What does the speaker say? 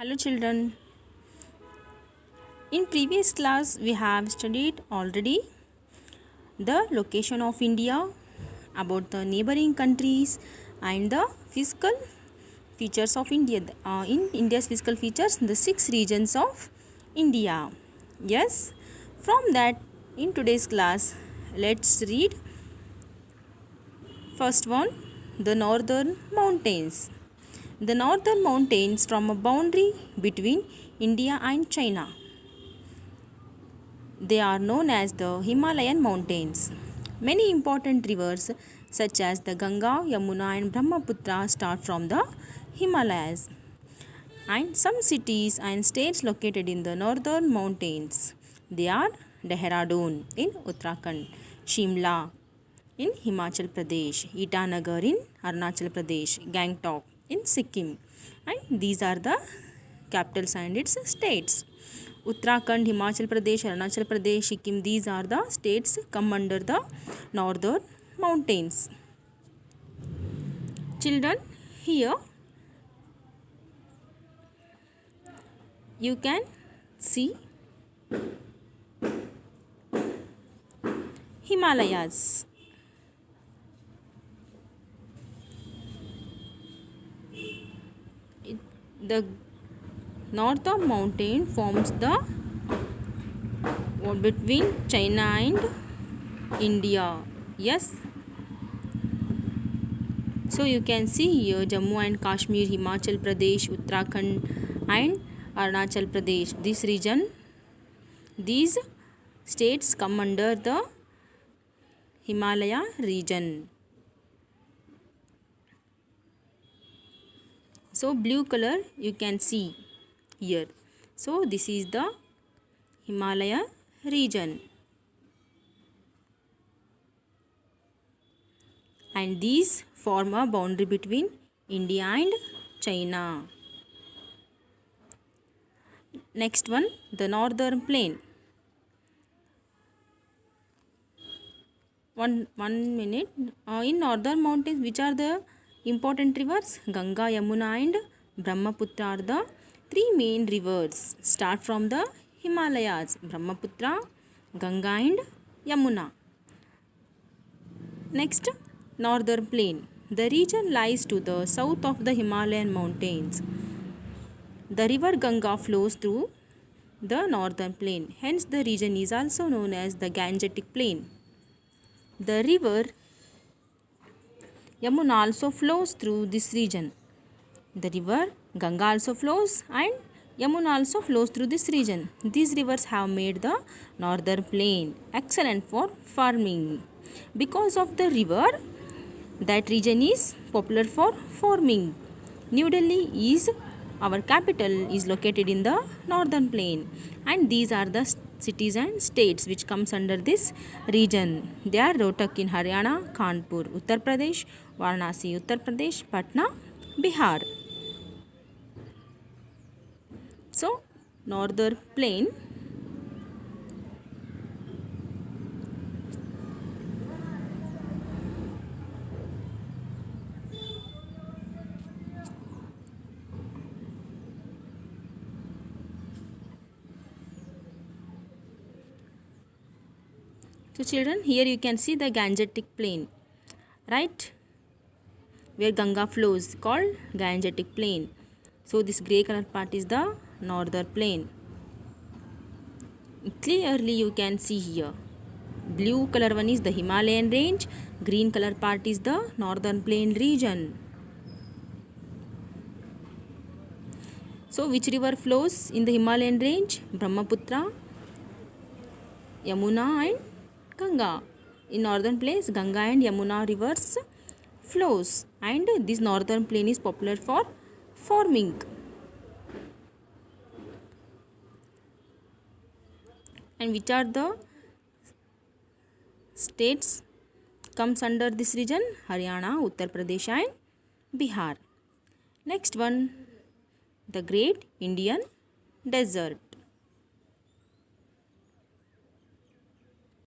Hello children. In previous class we have studied already the location of India, about the neighboring countries and the physical features of India. In India's physical features, the 6 regions of India. Yes, from that in today's class let's read first one, the northern mountains. The northern mountains form a boundary between India and China. They are known as the Himalayan mountains. Many important rivers such as the Ganga, Yamuna and Brahmaputra start from the Himalayas. And some cities and states located in the northern mountains. They are Dehradun in Uttarakhand, Shimla in Himachal Pradesh, Itanagar in Arunachal Pradesh, Gangtok in Sikkim. And these are the capitals and its states. Uttarakhand, Himachal Pradesh, Arunachal Pradesh, Sikkim, these are the states come under the northern mountains. Children, here you can see Himalayas. The northern mountain forms the between China and India. Yes. So you can see here Jammu and Kashmir, Himachal Pradesh, Uttarakhand and Arunachal Pradesh. This region, these states come under the Himalaya region. So blue color you can see here. So this is the Himalaya region. And these form a boundary between India and China. Next one, the northern plain. One minute. In northern mountains, which are the important rivers? Ganga, Yamuna and Brahmaputra are the 3 main rivers. Start from the Himalayas, Brahmaputra, Ganga and Yamuna. Next, northern plain. The region lies to the south of the Himalayan mountains. The river Ganga flows through the northern plain. Hence, the region is also known as the Gangetic plain. The river Yamuna also flows through this region. The river Ganga also flows and Yamuna also flows through this region. These rivers have made the northern plain excellent for farming. Because of the river, that region is popular for farming. New Delhi is our capital, is located in the northern plain, and these are the cities and states which comes under this region. They are Rohtak in Haryana, Kanpur, Uttar Pradesh, Varanasi, Uttar Pradesh, Patna, Bihar. So, northern plain. So children, here you can see the Gangetic plain, right? Where Ganga flows, called Gangetic plain. So this grey color part is the northern plain. Clearly you can see here. Blue color one is the Himalayan range, green color part is the northern plain region. So which river flows in the Himalayan range? Brahmaputra, Yamuna and Ganga. In northern place, Ganga and Yamuna rivers flows, and this northern plain is popular for farming. And which are the states comes under this region? Haryana, Uttar Pradesh and Bihar. Next one, the Great Indian Desert.